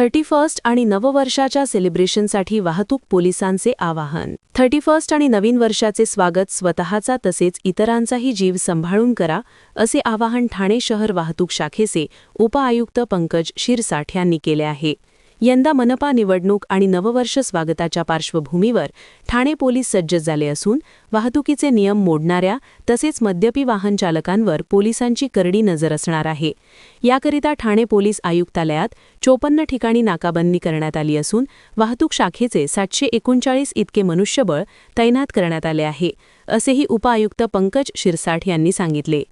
31 आणि नववर्षाच्या सेलिब्रेशनसाठी वाहतूक पोलिसांचे आवाहन. 31 आणि नवीन वर्षाचे स्वागत स्वतःचा तसेच इतरांचाही जीव सांभाळून करा, असे आवाहन ठाणे शहर वाहतूक शाखेचे उपआयुक्त पंकज शिरसाठ यांनी केले आहे. यंदा मनपा निवडणूक आणि नववर्ष स्वागताच्या पार्श्वभूमीवर ठाणे पोलीस सज्ज झाले असून वाहतुकीचे नियम मोडणाऱ्या तसेच मद्यपी वाहन चालकांवर पोलिसांची करडी नजर असणार आहे. याकरिता ठाणे पोलीस आयुक्तालयात 54 ठिकाणी नाकाबंदी करण्यात आली असून वाहतूक शाखेचे 739 इतके मनुष्यबळ तैनात करण्यात आले आहे, असेही उपआयुक्त पंकज शिरसाठ यांनी सांगितले.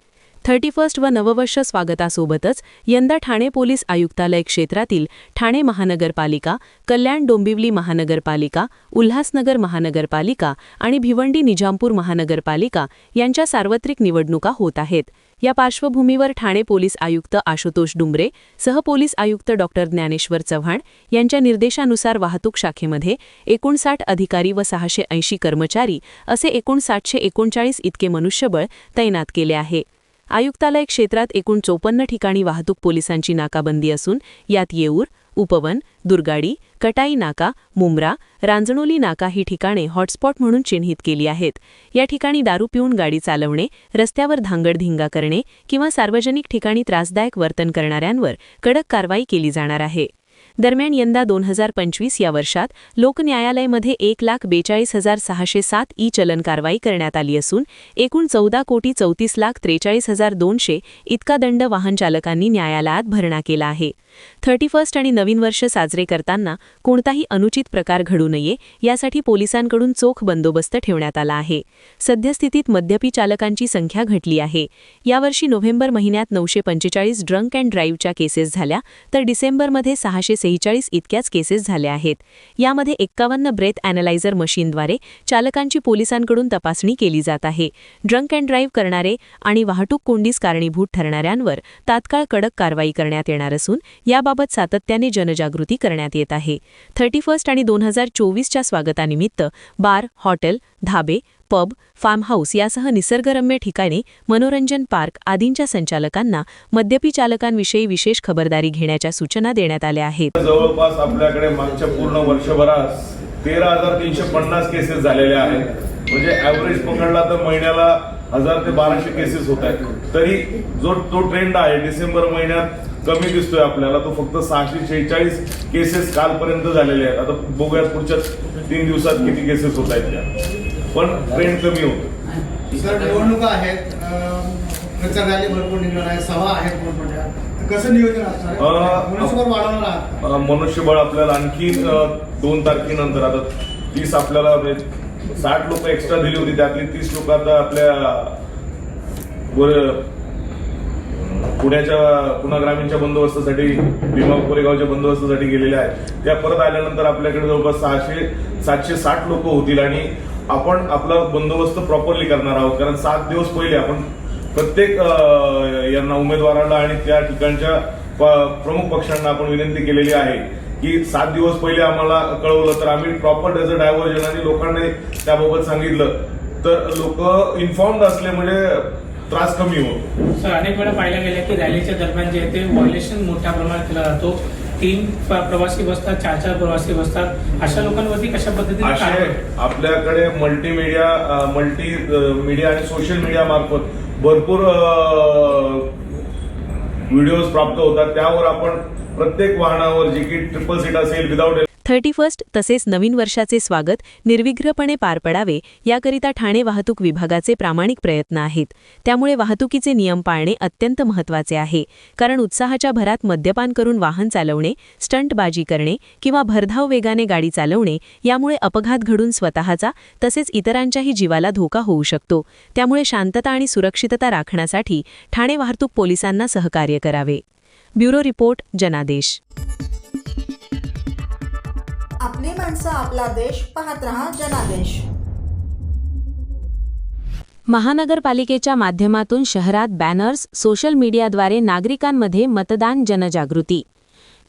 31 व नववर्ष स्वागतासोबतच यंदा ठाणे पोलीस आयुक्तालय क्षेत्रातील ठाणे महानगरपालिका, कल्याण डोंबिवली महानगरपालिका, उल्हासनगर महानगरपालिका आणि भिवंडी निजामपूर महानगरपालिका यांच्या सार्वत्रिक निवडणुका होत आहेत. या पार्श्वभूमीवर ठाणे पोलीस आयुक्त आशुतोष डुंबरे, सहपोलीस आयुक्त डॉ. ज्ञानेश्वर चव्हाण यांच्या निर्देशानुसार वाहतूक शाखेमध्ये 59 अधिकारी व 680 कर्मचारी असे एकूण 739 इतके मनुष्यबळ तैनात केले आहे. आयुक्तालय क्षेत्रात एकूण 54 ठिकाणी वाहतूक पोलिसांची नाकाबंदी असून यात येऊर, उपवन, दुर्गाडी, कटाई नाका, मुंब्रा, रांजणोली नाका ही ठिकाणे हॉटस्पॉट म्हणून चिन्हित केली आहेत. या ठिकाणी दारू पिऊन गाडी चालवणे, रस्त्यावर धांगडधिंगा करणे किंवा सार्वजनिक ठिकाणी त्रासदायक वर्तन करणाऱ्यांवर कडक कारवाई केली जाणार आहे. दरम्यान यंदा 2025 या वर्षात लोकन्यायालयामध्ये 1,42,607 ई-चलन कारवाई करण्यात आली असून एकूण 14,34,43,200 इतका दंड वाहन चालकांनी न्यायालयात भरणा केला आहे. 31 आणि नवीन वर्ष साजरे करताना कोणताही अनुचित प्रकार घडू नये यासाठी पोलिसांकडून चोख बंदोबस्त ठेवण्यात आला आहे. सद्यस्थितीत मद्यपी चालकांची संख्या घटली आहे. यावर्षी नोव्हेंबर महिन्यात 945 ड्रंक अँड ड्राईव्हच्या केसेस झाल्या तर डिसेंबरमध्ये 646 इतक्याच केसेस झाल्या आहेत. यामध्ये 51 ब्रेथ ॲनालायझर मशीनद्वारे चालकांची पोलिसांकडून तपासणी केली जात आहे. ड्रंक अँड ड्राईव्ह करणारे आणि वाहतूक कोंडीस कारणीभूत ठरणाऱ्यांवर तात्काळ कडक कारवाई करण्यात येणार असून याबाबत सातत्याने जनजागृती करण्यात येत आहे. 31 आणि 2024च्या स्वागतानिमित्त बार, हॉटेल, धाबे, पब, फार्म हाऊस यासह निसर्गरम्य ठिकाणे, मनोरंजन पार्क आदींच्या संचालकांना मद्यपी चालकांविषयी विशेष खबरदारी घेण्याच्या सूचना देण्यात आल्या आहेत. जवळपास आपल्याकडे मागच्या पूर्ण वर्षभरात 13,350 केसेस झालेल्या आहेत. म्हणजे ॲव्हरेज पकडला तर महिन्याला 1,000 ते 1,200 केसेस होत आहेत. तरी तो ट्रेंड आहे डिसेंबर महिन्यात कमी दिसतोय आपल्याला, तो फक्त 646 केसेस कालपर्यंत झालेले आहेत. आता बघूयात पुढच्या 3 दिवसात किती केसेस होत आहेत त्या, पण ट्रेंड कमी होतो. सर, निवडणुका आहेत, प्रचार रॅली भरपूर निघणार आहे, सभा आहेत मोठमोठ्या, कसं नियोजन असणार? मनुष्यबळ वाढवणार आहात? मनुष्यबळ आपल्याला आणखी 2 तारखेनंतर, आता 30 आपल्याला 60 लोक एक्स्ट्रा दिली होती, त्यातली 30 लोक आता आपल्या पुन्हा ग्रामीणच्या बंदोबस्तासाठी, भीमा कोरेगावच्या बंदोबस्तासाठी गेलेल्या आहेत. त्या परत आल्यानंतर आपल्याकडे जवळपास 760 लोक होतील आणि आपण आपला बंदोबस्त प्रॉपरली करणार आहोत. कारण 7 दिवस पहिले आपण प्रत्येक यांना उमेदवाराला आणि त्या ठिकाणच्या प्रमुख पक्षांना आपण विनंती केलेली आहे की 7 दिवस पहिले आम्हाला कळवलं तर आम्ही प्रॉपर त्याचं डायव्हर्जन आणि लोकांना त्याबाबत सांगितलं तर लोक इन्फॉर्म्ड असले म्हणजे त्रास कमी होतो. सर, अनेक वेळा पाहायला गेलं की रॅलीच्या दरम्यान जे ते व्हायोलेशन मोठ्या प्रमाणात केला जातो. 3 प्रवासी बसतात, 4 प्रवासी बसतात, अशा लोकांवरती कशा पद्धतीने आपल्याकडे मल्टीमीडिया आणि सोशल मीडिया मार्फत भरपूर व्हिडिओज प्राप्त होतात. त्यावर आपण प्रत्येक वाहनावर जे की ट्रिपल सीट असेल, विदाउट 31 तसेच नवीन वर्षाचे स्वागत निर्विघ्नपणे पार पडावे याकरिता ठाणे वाहतूक विभागाचे प्रामाणिक प्रयत्न आहेत. त्यामुळे वाहतुकीचे नियम पाळणे अत्यंत महत्त्वाचे आहे. कारण उत्साहाच्या भरात मद्यपान करून वाहन चालवणे, स्टंटबाजी करणे किंवा भरधाव वेगाने गाडी चालवणे यामुळे अपघात घडून स्वतःचा तसेच इतरांच्याही जीवाला धोका होऊ शकतो. त्यामुळे शांतता आणि सुरक्षितता राखण्यासाठी ठाणे वाहतूक पोलिसांना सहकार्य करावे. ब्युरो रिपोर्ट, जनादेश. आपली माणसं, आपला देश. पाहत रहा जनादेश. महानगरपालिकेच्या माध्यमातून शहरात बॅनर्स, सोशल मीडियाद्वारे नागरिकांमध्ये मतदान जनजागृती.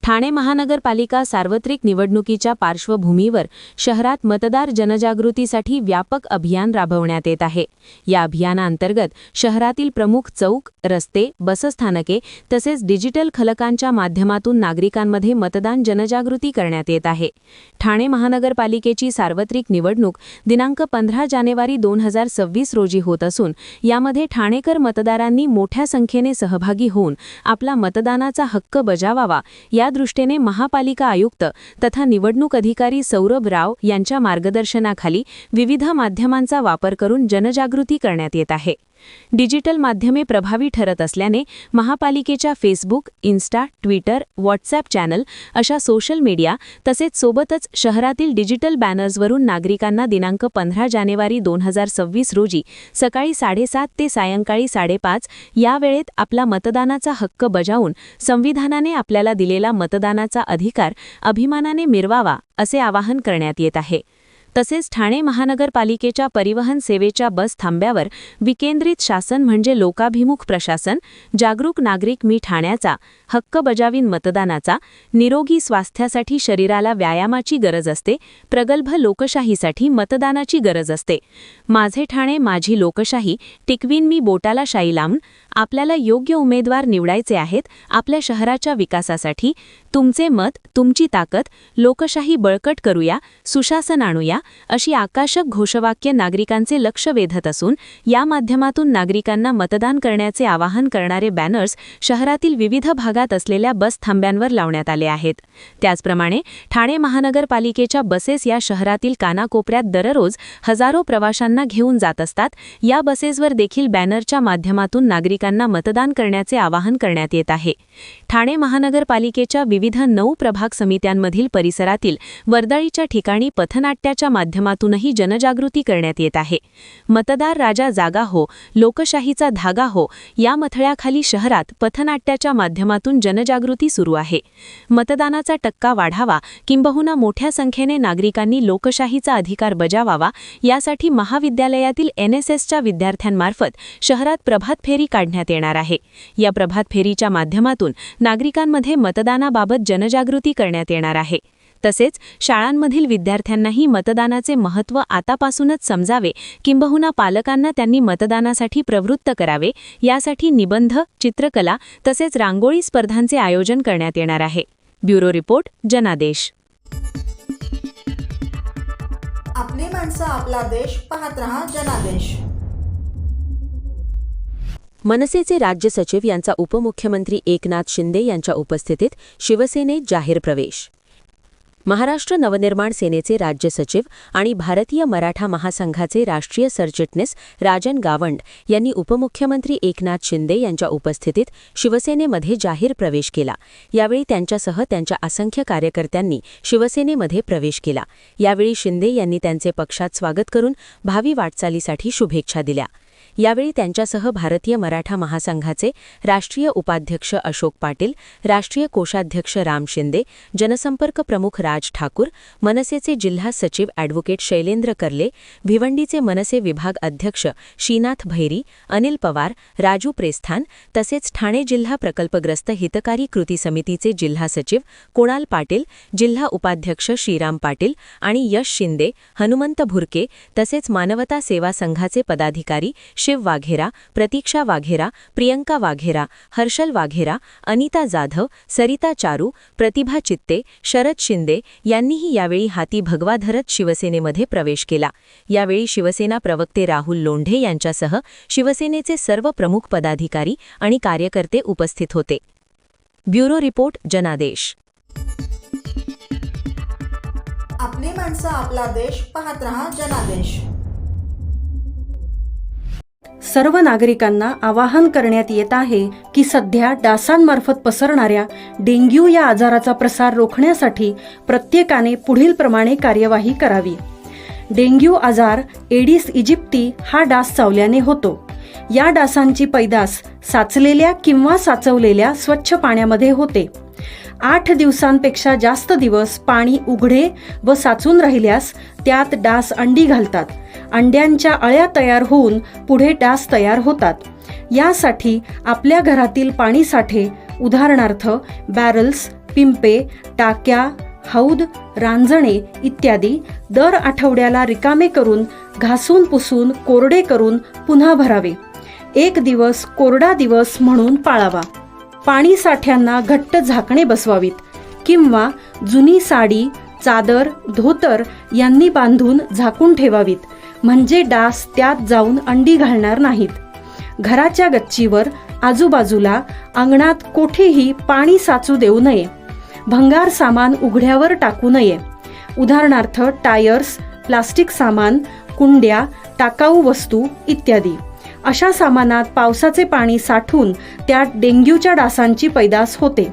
ठाणे महानगरपालिका सार्वत्रिक निवडणुकीच्या पार्श्वभूमीवर शहरात मतदार जनजागृतीसाठी व्यापक अभियान राबवण्यात येत आहे. या अभियानाअंतर्गत शहरातील प्रमुख चौक, रस्ते, बसस्थानके तसेच डिजिटल फलकांच्या माध्यमातून नागरिकांमध्ये मतदान जनजागृती करण्यात येत आहे. ठाणे महानगरपालिकेची सार्वत्रिक निवडणूक दिनांक 15 जानेवारी 2026 रोजी होत असून यामध्ये ठाणेकर मतदारांनी मोठ्या संख्येने सहभागी होऊन आपला मतदानाचा हक्क बजावावा या दृष्टीने महापालिका आयुक्त तथा निवडणूक अधिकारी सौरभ राव यांच्या मार्गदर्शनाखाली विविध माध्यमांचा वापर करून जनजागृती करण्यात येत आहे. डिजिटल माध्यमे प्रभावी ठरत असल्याने महापालिकेच्या Facebook, Insta, Twitter, WhatsApp channel अशा सोशल मीडिया तसेच सोबतच शहरातील डिजिटल बॅनर्सवरून नागरिकांना दिनांक 15 जानेवारी 2026 रोजी सकाळी 7:30 ते सायंकाळी 5:30 या वेळेत आपला मतदानाचा हक्क बजावून संविधानाने आपल्याला दिलेला मतदानाचा अधिकार अभिमानाने मिरवावा असे आवाहन करण्यात येत आहे. तसेच ठाणे महानगरपालिकेच्या परिवहन सेवेच्या बस थांब्यावर विकेंद्रित शासन म्हणजे लोकाभिमुख प्रशासन, जागरूक नागरिक मी ठाण्याचा, हक्क बजावीन मतदानाचा, निरोगी स्वास्थ्यासाठी शरीराला व्यायामाची गरज असते, प्रगल्भ लोकशाहीसाठी मतदानाची गरज असते, माझे ठाणे माझी लोकशाही, टिकवीन मी बोटाला शाई लावून, आपल्याला योग्य उमेदवार निवडायचे आहेत आपल्या शहराच्या विकासासाठी, तुमचे मत तुमची ताकद, लोकशाही बळकट करूया, सुशासन आणूया अशी आकर्षक घोषवाक्य नागरिकांचे लक्ष वेधत असून या माध्यमातून नागरिकांना मतदान करण्याचे आवाहन करणारे बॅनर्स शहरातील विविध भागात असलेल्या बस थांब्यांवर लावण्यात आले आहेत. त्याचप्रमाणे ठाणे महानगरपालिकेच्या बसेस या शहरातील कानाकोपऱ्यात दररोज हजारो प्रवाशांना घेऊन जात असतात. या बसेसवर देखील बॅनरच्या माध्यमातून नागरिकांना मतदान करण्याचे आवाहन करण्यात येत आहे. ठाणे महानगरपालिकेच्या विविध 9 प्रभाग समित्यांमधील परिसरातील वर्दळीच्या ठिकाणी पथनाट्याच्या माध्यमातूनही जनजागृती करण्यात येत आहे. मतदार राजा जागा हो, लोकशाहीचा धागा हो या मथळ्याखाली शहरात पथनाट्याच्या माध्यमातून जनजागृती सुरू आहे. मतदानाचा टक्का वाढावा किंबहुना मोठ्या संख्येने नागरिकांनी लोकशाहीचा अधिकार बजावावा यासाठी महाविद्यालयातील NSSच्या विद्यार्थ्यांमार्फत शहरात प्रभात फेरी काढण्यात येणार आहे. या प्रभात फेरीच्या माध्यमातून नागरिकांमध्ये मतदानाबाबत जनजागृती करण्यात येणार आहे. तसेच शाळांमधील विद्यार्थ्यांनाही मतदानाचे महत्त्व आतापासूनच समजावे किंबहुना पालकांना त्यांनी मतदानासाठी प्रवृत्त करावे यासाठी निबंध, चित्रकला तसेच रांगोळी स्पर्धांचे आयोजन करण्यात येणार आहे. ब्युरो रिपोर्ट, जनादेश. आपली माणसं आपला देश, पाहत रहा जनादेश. मनसेचे राज्य सचिव यांचा उपमुख्यमंत्री एकनाथ शिंदे यांच्या उपस्थितीत शिवसेनेत जाहीर प्रवेश. महाराष्ट्र नवनिर्माण सेनेचे राज्य सचिव आणि भारतीय मराठा महासंघाचे राष्ट्रीय सरचिटणीस राजन गावंड यांनी उपमुख्यमंत्री एकनाथ शिंदे यांच्या उपस्थितीत शिवसेनेमध्ये जाहीर प्रवेश केला. यावेळी त्यांच्यासह त्यांच्या असंख्य कार्यकर्त्यांनी शिवसेनेमध्ये प्रवेश केला. यावेळी शिंदे यांनी त्यांचे पक्षात स्वागत करून भावी वाटचालीसाठी शुभेच्छा दिल्या. यावेळी त्यांच्यासह भारतीय मराठा महासंघाचे राष्ट्रीय उपाध्यक्ष अशोक पाटील, राष्ट्रीय कोषाध्यक्ष राम शिंदे, जनसंपर्क प्रमुख राज ठाकूर, मनसेचे जिल्हा सचिव ॲडव्होकेट शैलेंद्र कर्ले, भिवंडीचे मनसे विभाग अध्यक्ष श्रीनाथ भैरी, अनिल पवार, राजू प्रेस्थान तसेच ठाणे जिल्हा प्रकल्पग्रस्त हितकारी कृती समितीचे जिल्हा सचिव कुणाल पाटील, जिल्हा उपाध्यक्ष श्रीराम पाटील आणि यश शिंदे, हनुमंत भुरके तसेच मानवता सेवा संघाचे पदाधिकारी शिव वाघेरा, प्रतीक्षा वाघेरा, प्रियंका वाघेरा, हर्षल वाघेरा, अनिता जाधव, सरिता चारू, प्रतिभा चित्ते, शरद शिंदे यांनीही यावेळी हाती भगवा धरत शिवसेनेमध्ये प्रवेश केला. यावेळी शिवसेना प्रवक्ते राहुल लोंढे यांच्यासह शिवसेनेचे सर्व प्रमुख पदाधिकारी आणि कार्यकर्ते उपस्थित होते. ब्युरो रिपोर्ट, जनादेश. आपली माणसं आपला देश, पाहत रहा जनादेश. सर्व नागरिकांना आवाहन करण्यात येत आहे की सध्या डासांमार्फत पसरणाऱ्या डेंग्यू या आजाराचा प्रसार रोखण्यासाठी प्रत्येकाने पुढीलप्रमाणे कार्यवाही करावी. डेंग्यू आजार एडिस इजिप्ती हा डास चावल्याने होतो. या डासांची पैदास साचलेल्या किंवा साचवलेल्या स्वच्छ पाण्यामध्ये होते. 8 दिवसांपेक्षा जास्त दिवस पाणी उघडे व साचून राहिल्यास त्यात डास अंडी घालतात. अंड्यांच्या अळ्या तयार होऊन पुढे डास तयार होतात. यासाठी आपल्या घरातील पाणीसाठे उदाहरणार्थ बॅरल्स, पिंपे, टाक्या, हौद, रांजणे इत्यादी दर आठवड्याला रिकामे करून घासून पुसून कोरडे करून पुन्हा भरावे. एक दिवस कोरडा दिवस म्हणून पाळावा. पाणी साठ्यांना घट्ट झाकणे बसवावीत किंवा जुनी साडी, चादर, धोतर यांनी बांधून झाकून ठेवावीत, म्हणजे डास त्यात जाऊन अंडी घालणार नाहीत. घराच्या गच्चीवर, आजूबाजूला, अंगणात कोठेही पाणी साचू देऊ नये. भंगार सामान उघड्यावर टाकू नये. उदाहरणार्थ टायर्स, प्लास्टिक सामान, कुंड्या, टाकाऊ वस्तू इत्यादी. अशा सामानात पावसाचे पाणी साठून त्यात डेंग्यूच्या डासांची पैदास होते.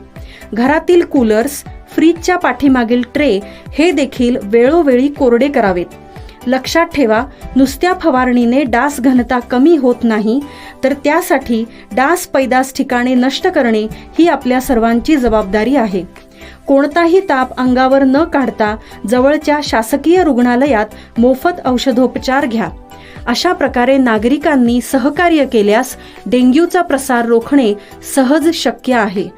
घरातील कूलर्स, फ्रीजच्या पाठीमागील ट्रे हे देखील वेळोवेळी कोरडे करावेत. लक्षात ठेवा, नुसत्या फवारणीने डास घनता कमी होत नाही, तर त्यासाठी डास पैदास ठिकाणे नष्ट करणे ही आपल्या सर्वांची जबाबदारी आहे. कोणताही ताप अंगावर न काढता जवळच्या शासकीय रुग्णालयात मोफत औषधोपचार घ्या. अशा प्रकारे नागरिकांनी सहकार्य केल्यास डेंग्यूचा प्रसार रोखणे सहज शक्य आहे.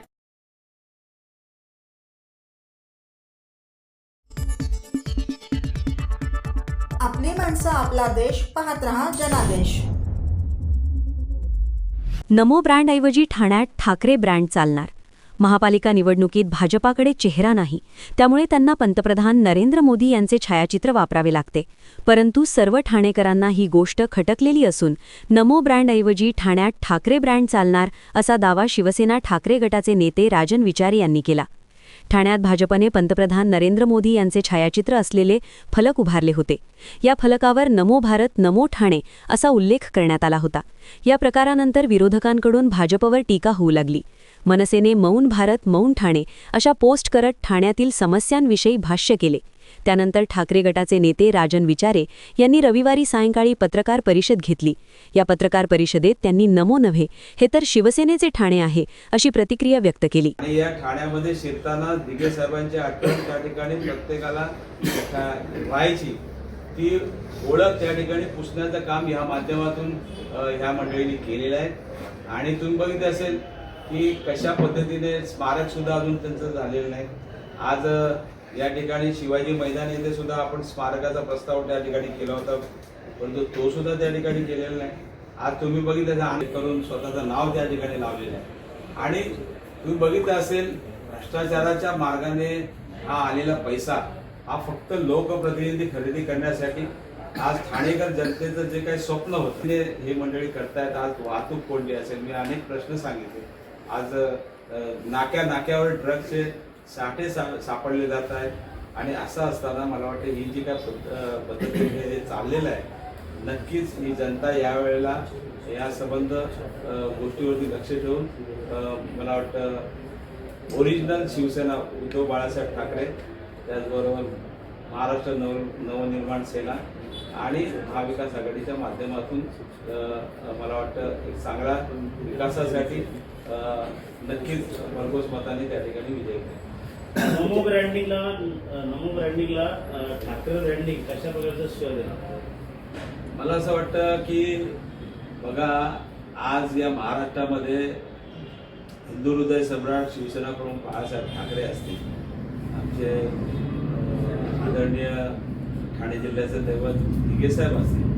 आपली माणसं, आपला देश. पाहत रहा जनादेश. नमो ब्रँडऐवजी ठाण्यात ठाकरे ब्रँड चालणार. महापालिका निवडणुकीत भाजपाकडे चेहरा नाही, त्यामुळे त्यांना पंतप्रधान नरेंद्र मोदी यांचे छायाचित्र वापरावे लागते. परंतु सर्व ठाणेकरांना ही गोष्ट खटकलेली असून नमो ब्रँडऐवजी ठाण्यात ठाकरे ब्रँड चालणार असा दावा शिवसेना ठाकरे गटाचे नेते राजन विचारे यांनी केला. ठाण्यात भाजपने पंतप्रधान नरेंद्र मोदी यांचे छायाचित्र असलेले फलक उभारले होते. या फलकावर नमो भारत, नमो ठाणे असा उल्लेख करण्यात आला होता. या प्रकारानंतर विरोधकांकडून भाजपवर टीका होऊ लागली. मनसेने मौन भारत, मौन ठाणे अशा पोस्ट करत ठाण्यातील समस्यांविषयी भाष्य केले. त्यानंतर ठाकरे गटाचे नेते राजन विचारे यांनी रविवारी सायंकाळी पत्रकार परिषद घेतली. या पत्रकार परिषदेत त्यांनी नमो नव्हे, हे तर शिवसेनेचे ठाणे आहे अशी प्रतिक्रिया व्यक्त केली. आणि या ठाण्यामध्ये शिरताना दिघे साहेबांची आठवण त्या ठिकाणी प्रत्येकाला व्हायची, ती ओळख त्या ठिकाणी पुसण्याचं काम ह्या माध्यमातून ह्या मंडळींनी केलेलं आहे. आणि तुम्ही बघितलं असेल की कशा पद्धतीने स्मारक सुद्धा अजून त्यांचं झालेलं नाही. आज या ठिकाणी शिवाजी मैदान येथे सुद्धा आपण स्मारकाचा प्रस्ताव त्या ठिकाणी केला होता, परंतु तो सुद्धा त्या ठिकाणी केलेला नाही. आज तुम्ही बघितलं आणि करून स्वतःचं नाव त्या ठिकाणी लावलेलं आहे. आणि तुम्ही बघितलं असेल भ्रष्टाचाराच्या मार्गाने हा आलेला पैसा हा फक्त लोकप्रतिनिधी खरेदी करण्यासाठी आज ठाणेकर जनतेचं जे काही स्वप्न होतं ते हे मंडळी करतायत. आज वाहतूक कोंडी असेल, मी अनेक प्रश्न सांगितले. आज नाक्यावर ड्रग्सचे साठे सापडले जात आहेत. आणि असं असताना मला वाटतं ही जी काय पद्धतीने हे चाललेलं आहे, नक्कीच ही जनता यावेळेला या संबंध गोष्टीवरती लक्ष ठेवून मला वाटतं ओरिजिनल शिवसेना उद्धव बाळासाहेब ठाकरे, त्याचबरोबर महाराष्ट्र नवनिर्माण सेना आणि महाविकास आघाडीच्या माध्यमातून मला वाटतं एक चांगला विकासासाठी नक्कीच भरघोस मताने त्या ठिकाणी विजय केला. नमो ब्रँडिंगला ठाकरे ब्रँडिंग कशा प्रकारचं श्रेय देणार? मला असं वाटतं की बघा, आज या महाराष्ट्रामध्ये हिंदू हृदय सम्राट शिवसेना प्रमुख बाळासाहेब ठाकरे असतील, आमचे आदरणीय ठाणे जिल्ह्याचे दैवत दिघेसाहेब असतील.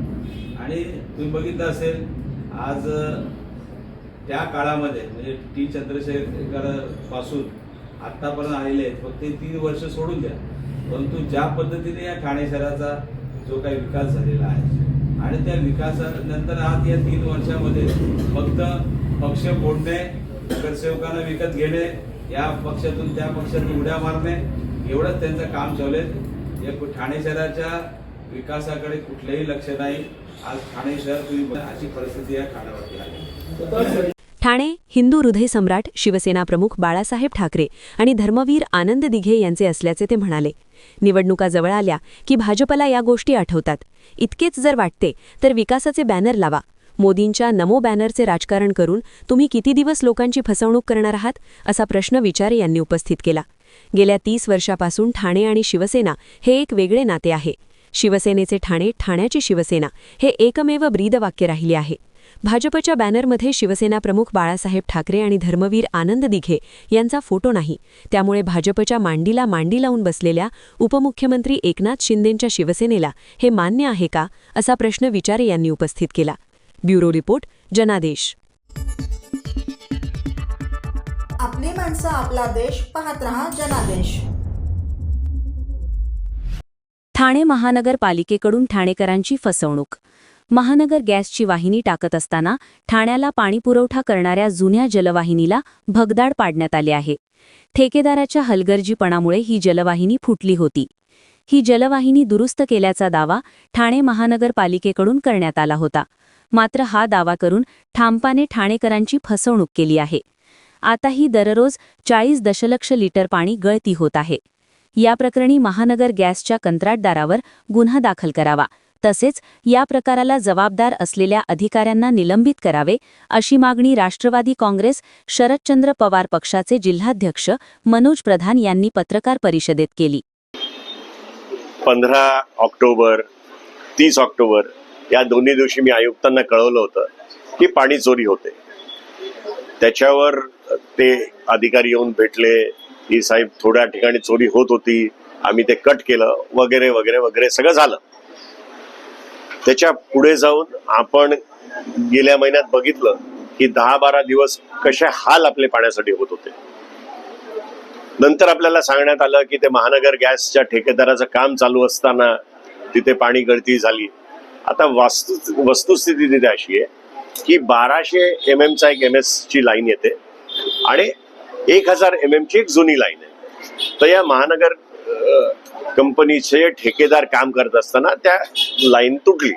आणि तुम्ही बघितलं असेल आज त्या काळामध्ये म्हणजे टी चंद्रशेखर पासून आतापर्यंत आलेले आहेत, फक्त 3 वर्ष सोडून द्या, परंतु ज्या पद्धतीने या ठाणे शहराचा जो काही विकास झालेला आहे आणि त्या विकासानंतर आज या 3 वर्षामध्ये फक्त पक्ष फोडणे, नगरसेवकांना विकत घेणे, या पक्षातून त्या पक्षात उड्या मारणे एवढंच त्यांचं काम चालू आहे. या ठाणे शहराच्या विकासाकडे कुठलंही लक्ष नाही. आज ठाणे शहर तुम्ही अशी परिस्थिती या ठाण्यावरती आली. ठाणे हिंदू हृदय सम्राट शिवसेना प्रमुख बाळासाहेब ठाकरे आणि धर्मवीर आनंद दिघे यांचे असल्याचे ते म्हणाले. निवडणुका जवळ आल्या की भाजपला या गोष्टी आठवतात. इतकेच जर वाटते तर विकासाचे बॅनर लावा. मोदींच्या नमो बॅनरचे राजकारण करून तुम्ही किती दिवस लोकांची फसवणूक करणार आहात, असा प्रश्न विचारे यांनी उपस्थित केला. गेल्या 30 वर्षापासून ठाणे आणि शिवसेना हे एक वेगळे नाते आहे. शिवसेनेचे ठाणे, ठाण्याची शिवसेना हे एकमेव ब्रीदवाक्य राहिले आहे. भाजपच्या बॅनरमध्ये शिवसेना प्रमुख बाळासाहेब ठाकरे आणि धर्मवीर आनंद दिघे यांचा फोटो नाही, त्यामुळे भाजपच्या मांडीला मांडी लावून बसलेल्या उपमुख्यमंत्री एकनाथ शिंदेंच्या शिवसेनेला हे मान्य आहे का, असा प्रश्न विचारे यांनी उपस्थित केला. ब्युरो रिपोर्ट, जनादेश. आपली माणसं, आपला देश. पाहत रहा जनादेश. ठाणे महानगरपालिकेकडून ठाणेकरांची फसवणूक. महानगर गॅसची वाहिनी टाकत असताना ठाण्याला पाणीपुरवठा करणाऱ्या जुन्या जलवाहिनीला भगदाड पाडण्यात आले आहे. ठेकेदाराच्या हलगर्जीपणामुळे ही जलवाहिनी फुटली होती. ही जलवाहिनी दुरुस्त केल्याचा दावा ठाणे महानगरपालिकेकडून करण्यात आला होता. मात्र हा दावा करून ठामपाने ठाणेकरांची फसवणूक केली आहे. आताही दररोज 40 दशलक्ष लिटर पाणी गळती होत आहे. या प्रकरणी महानगर गॅसच्या कंत्राटदारावर गुन्हा दाखल करावा, तसेच या प्रकाराला जबाबदार असलेल्या अधिकाऱ्यांना निलंबित करावे, अशी मागणी राष्ट्रवादी काँग्रेस शरदचंद्र पवार पक्षाचे जिल्हाध्यक्ष मनोज प्रधान यांनी पत्रकार परिषदेत केली. 15 ऑक्टोबर 30 ऑक्टोबर या दोन्ही दिवशी मी आयुक्तांना कळवलं होतं की पाणी चोरी होते. त्याच्यावर ते अधिकारी येऊन भेटले की साहेब थोड्या ठिकाणी चोरी होत होती, आम्ही ते कट केलं वगैरे वगैरे वगैरे सगळं झालं. त्याच्या पुढे जाऊन आपण गेल्या महिन्यात बघितलं की 10-12 दिवस कसे हाल आपले पाण्यासाठी होत होते. नंतर आपल्याला सांगण्यात आलं की ते महानगर गॅसच्या ठेकेदाराचं काम चालू असताना तिथे पाणी गळती झाली. आता वस्तुस्थिती तिथे अशी आहे की 1200 mm चा एक MS ची लाईन येते आणि 1000 mm ची एक जुनी लाईन आहे. तर या महानगर कंपनीचे ठेकेदार काम करत असताना त्या लाईन तुटली.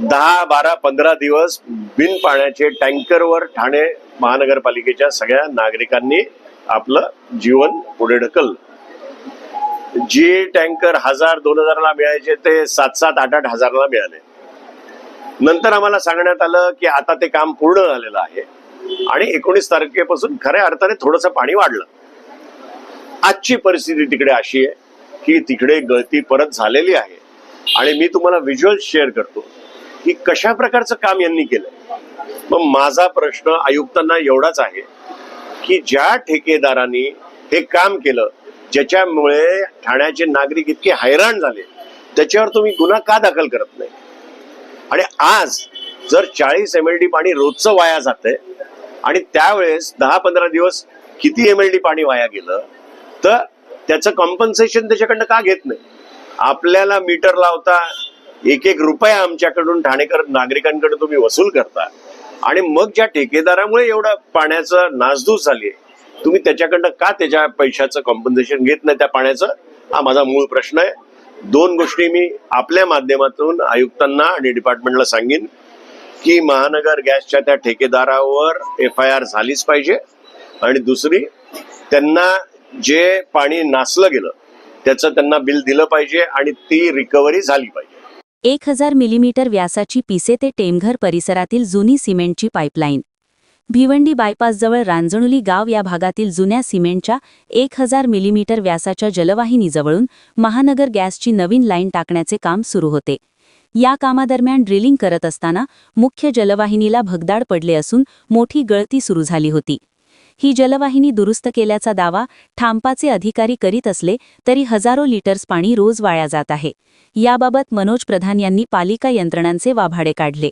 10, 12, 15 दिवस बिन पाण्याचे टँकरवर ठाणे महानगरपालिकेच्या सगळ्या नागरिकांनी आपलं जीवन पुढे ढकललं. जे टँकर 1000-2000 ला मिळायचे ते 7-7, 8-8 हजारला मिळाले. नंतर आम्हाला सांगण्यात आलं की आता ते काम पूर्ण झालेलं आहे आणि 19 तारखेपासून खऱ्या अर्थाने थोडंसं पाणी वाढलं. आजची परिस्थिती तिकडे अशी आहे की तिकडे गळती परत झालेली आहे आणि मी तुम्हाला व्हिज्युअल शेअर करतो की कशा प्रकारचं काम यांनी केलंय. मग माझा प्रश्न आयुक्तांना एवढाच आहे की ज्या ठेकेदारांनी हे काम केलं, ज्याच्यामुळे ठाण्याचे नागरिक इतके हैराण झाले, त्याच्यावर तुम्ही गुन्हा का दाखल करत नाही? आणि आज जर 40 MLD पाणी रोजचं वाया जातंय आणि त्यावेळेस 10-15 दिवस किती MLD पाणी वाया गेलं, तर त्याचं कॉम्पन्सेशन त्याच्याकडनं का घेत नाही? आपल्याला मीटर लावता, 1-1 रुपया आमच्याकडून ठाणेकर नागरिकांकडे तुम्ही वसूल करता आणि मग ज्या ठेकेदारामुळे एवढं पाण्याचं नासधूस झाली आहे, तुम्ही त्याच्याकडनं का त्याच्या पैशाचं कॉम्पन्सेशन घेत नाही त्या पाण्याचं? हा माझा मूळ प्रश्न आहे. 2 गोष्टी मी आपल्या माध्यमातून आयुक्तांना आणि डिपार्टमेंटला सांगेन की महानगर गॅसच्या त्या ठेकेदारावर FIR झालीच पाहिजे आणि दुसरी, त्यांना जे पाणी नासलं गेलं त्याचं त्यांना बिल दिलं पाहिजे आणि ती रिकव्हरी झाली पाहिजे. 1000 मिलीमीटर व्यासाची पिसे ते टेमघर परिसरातील जुनी सिमेंटची पाईपलाईन. भिवंडी बायपासजवळ रांजणुली गाव या भागातील जुन्या सिमेंटच्या 1000 मिलीमीटर व्यासाच्या जलवाहिनीजवळून महानगर गॅसची नवीन लाईन टाकण्याचे काम सुरू होते. या कामादरम्यान ड्रिलिंग करत असताना मुख्य जलवाहिनीला भगदाड पडले असून मोठी गळती सुरू झाली होती. ही जलवाहिनी दुरुस्त केल्याचा दावा ठामपाचे अधिकारी करीत असले तरी हजारो लिटर्स पाणी रोज वाया जात आहे. याबाबत मनोज प्रधान यांनी पालिका यंत्रणांचे वाभाडे काढले.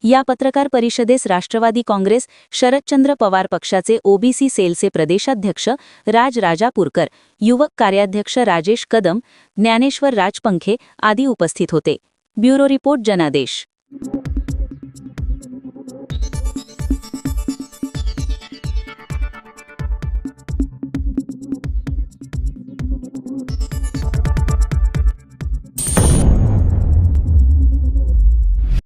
या पत्रकार परिषदेस राष्ट्रवादी काँग्रेस शरदचंद्र पवार पक्षाचे OBC सेलचे प्रदेशाध्यक्ष राज राजापूरकर, युवक कार्याध्यक्ष राजेश कदम, ज्ञानेश्वर राजपंखे आदी उपस्थित होते. ब्युरो रिपोर्ट, जनादेश.